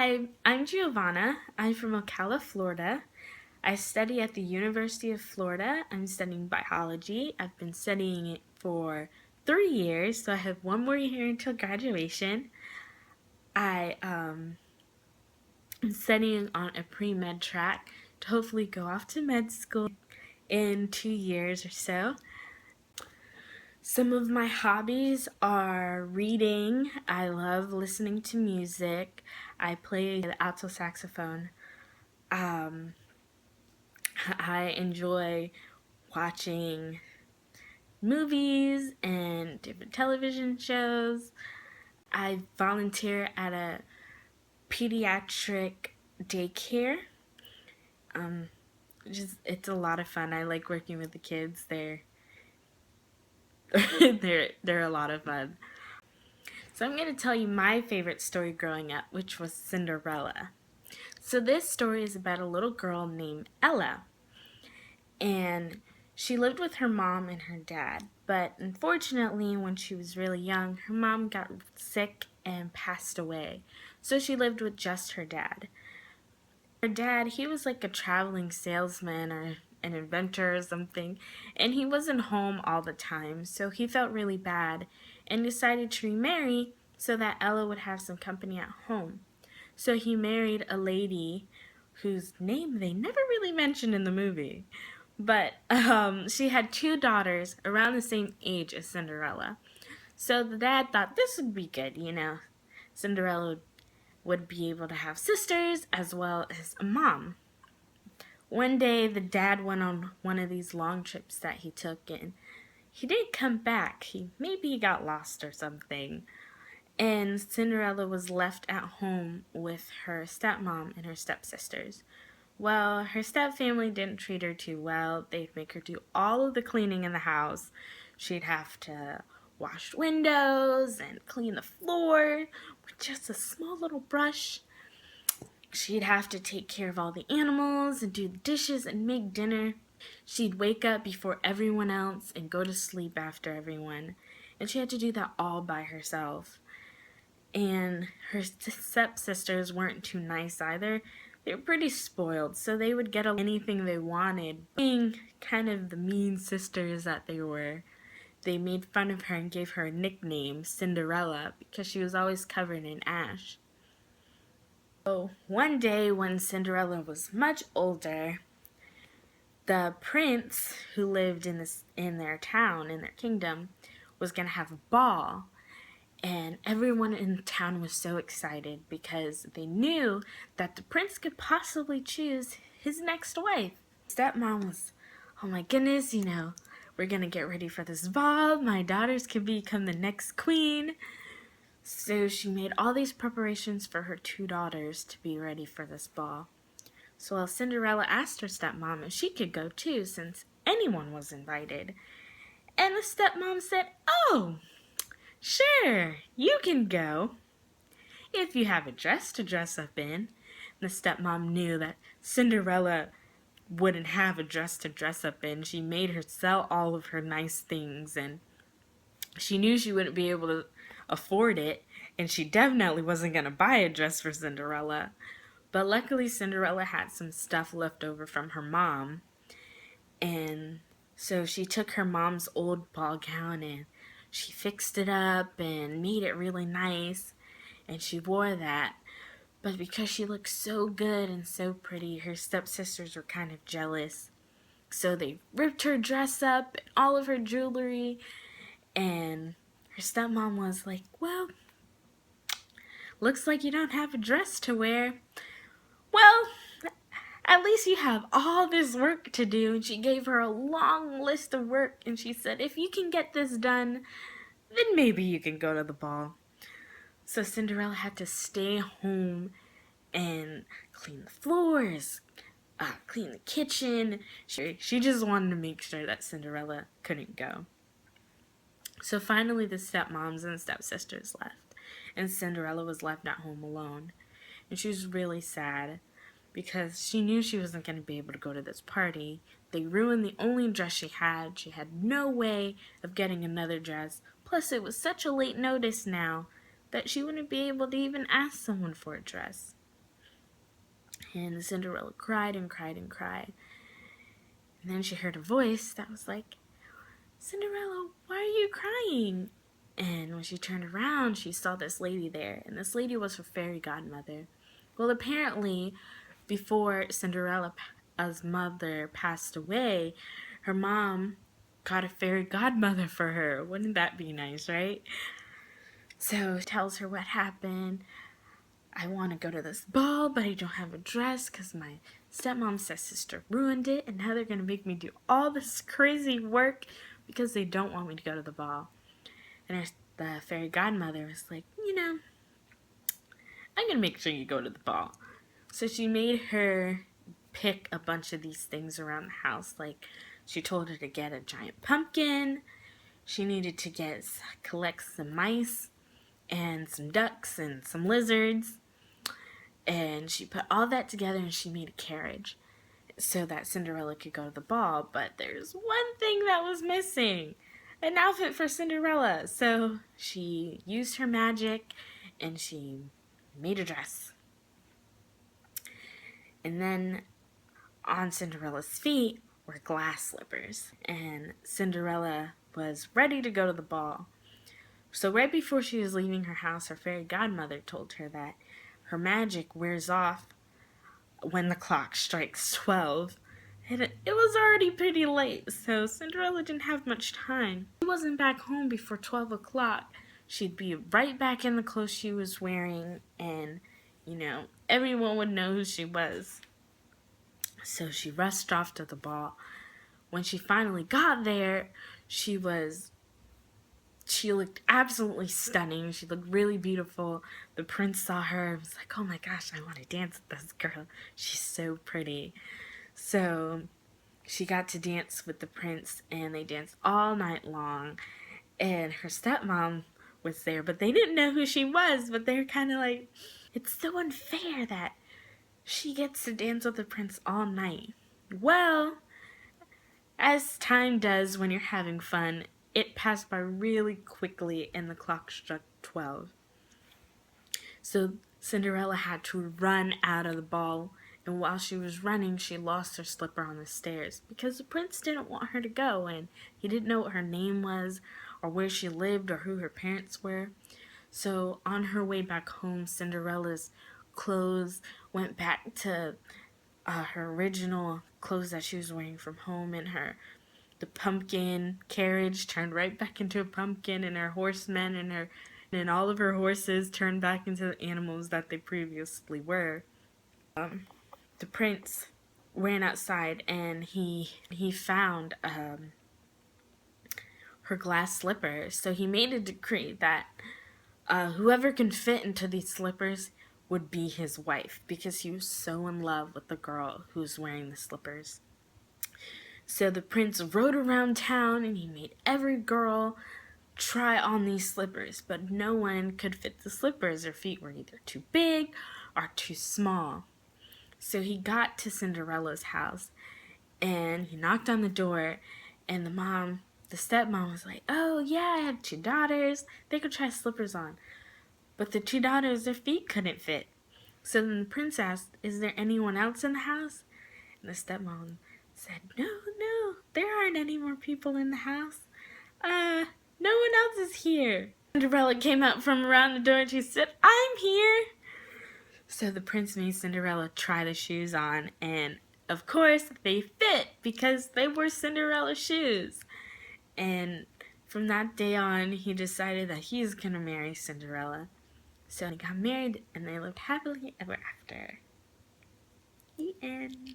Hi, I'm Giovanna. I'm from Ocala, Florida. I study at the University of Florida. I'm studying biology. I've been studying it for 3 years, so I have one more year until graduation. I am studying on a pre-med track to hopefully go off to med school in 2 years or so. Some of my hobbies are reading. I love listening to music. I play the alto saxophone. Um, I enjoy watching movies and different television shows. I volunteer at a pediatric daycare. Um, it's a lot of fun. I like working with the kids. They're they're a lot of fun. So I'm going to tell you my favorite story growing up, which was Cinderella. So this story is about a little girl named Ella, and she lived with her mom and her dad. But unfortunately, when she was really young, her mom got sick and passed away. So she lived with just her dad. Her dad, he was like a traveling salesman or an inventor or something, and he wasn't home all the time, so he felt really bad and decided to remarry so that Ella would have some company at home. So he married a lady whose name they never really mentioned in the movie. But she had two daughters around the same age as Cinderella. So the dad thought this would be good. Cinderella would be able to have sisters as well as a mom. One day the dad went on one of these long trips that he took, and he didn't come back. Maybe he got lost or something. And Cinderella was left at home with her stepmom and her stepsisters. Well, her stepfamily didn't treat her too well. They'd make her do all of the cleaning in the house. She'd have to wash windows and clean the floor with just a small little brush. She'd have to take care of all the animals and do the dishes and make dinner. She'd wake up before everyone else and go to sleep after everyone. And she had to do that all by herself. And her stepsisters weren't too nice either. They were pretty spoiled, so they would get anything they wanted. Being kind of the mean sisters that they were, they made fun of her and gave her a nickname, Cinderella, because she was always covered in ash. So one day when Cinderella was much older, the prince who lived in their town, in their kingdom, was going to have a ball. And everyone in town was so excited because they knew that the prince could possibly choose his next wife. Stepmom was, oh my goodness, we're going to get ready for this ball. My daughters could become the next queen. So she made all these preparations for her two daughters to be ready for this ball. So Cinderella asked her stepmom if she could go too, since anyone was invited. And the stepmom said, oh, sure, you can go, if you have a dress to dress up in. The stepmom knew that Cinderella wouldn't have a dress to dress up in. She made her sell all of her nice things, and she knew she wouldn't be able to afford it, and she definitely wasn't going to buy a dress for Cinderella. But luckily, Cinderella had some stuff left over from her mom, and so she took her mom's old ball gown and she fixed it up and made it really nice, and she wore that. But because she looked so good and so pretty, her stepsisters were kind of jealous. So they ripped her dress up and all of her jewelry, and her stepmom was like, well, looks like you don't have a dress to wear. Well, at least you have all this work to do. And she gave her a long list of work, and she said, if you can get this done, then maybe you can go to the ball. So Cinderella had to stay home and clean the floors, clean the kitchen. She just wanted to make sure that Cinderella couldn't go. So finally the stepmoms and stepsisters left, and Cinderella was left at home alone. And she was really sad because she knew she wasn't going to be able to go to this party. They ruined the only dress she had. She had no way of getting another dress. Plus, it was such a late notice now that she wouldn't be able to even ask someone for a dress. And Cinderella cried and cried and cried. And then she heard a voice that was like, Cinderella, why are you crying? And when she turned around, she saw this lady there. And this lady was her fairy godmother. Well, apparently, before Cinderella's mother passed away, her mom got a fairy godmother for her. Wouldn't that be nice, right? So she tells her what happened. I want to go to this ball, but I don't have a dress because my stepmom says sister ruined it, and now they're going to make me do all this crazy work because they don't want me to go to the ball. And the fairy godmother was like, I'm going to make sure you go to the ball. So she made her pick a bunch of these things around the house. Like, she told her to get a giant pumpkin. She needed to collect some mice and some ducks and some lizards. And she put all that together and she made a carriage so that Cinderella could go to the ball. But there's one thing that was missing. An outfit for Cinderella. So she used her magic and she made a dress. And then on Cinderella's feet were glass slippers. And Cinderella was ready to go to the ball. So right before she was leaving her house, her fairy godmother told her that her magic wears off when the clock strikes 12. And it was already pretty late, so Cinderella didn't have much time. She wasn't back home before 12 o'clock. She'd be right back in the clothes she was wearing, and, everyone would know who she was. So she rushed off to the ball. When she finally got there, she looked absolutely stunning. She looked really beautiful. The prince saw her and was like, oh my gosh, I want to dance with this girl. She's so pretty. So she got to dance with the prince, and they danced all night long. And her stepmom was there, but they didn't know who she was. But they were kind of like, it's so unfair that she gets to dance with the prince all night. Well, as time does when you're having fun, it passed by really quickly and the clock struck 12. So Cinderella had to run out of the ball, and while she was running, she lost her slipper on the stairs because the prince didn't want her to go, and he didn't know what her name was or where she lived or who her parents were. So on her way back home, Cinderella's clothes went back to her original clothes that she was wearing from home, and the pumpkin carriage turned right back into a pumpkin, and her horsemen and all of her horses turned back into the animals that they previously were. The prince ran outside and he found her glass slippers. So he made a decree that whoever can fit into these slippers would be his wife, because he was so in love with the girl who was wearing the slippers. So the prince rode around town and he made every girl try on these slippers, but no one could fit the slippers. Their feet were either too big or too small. So he got to Cinderella's house and he knocked on the door, and the stepmom was like, oh yeah, I have 2 daughters. They could try slippers on. But the 2 daughters, their feet couldn't fit. So then the prince asked, is there anyone else in the house? And the stepmom said, no, there aren't any more people in the house. No one else is here. Cinderella came out from around the door and she said, I'm here. So the prince made Cinderella try the shoes on, and of course they fit because they were Cinderella's shoes. And from that day on, he decided that he's gonna marry Cinderella. So they got married and they lived happily ever after. The end.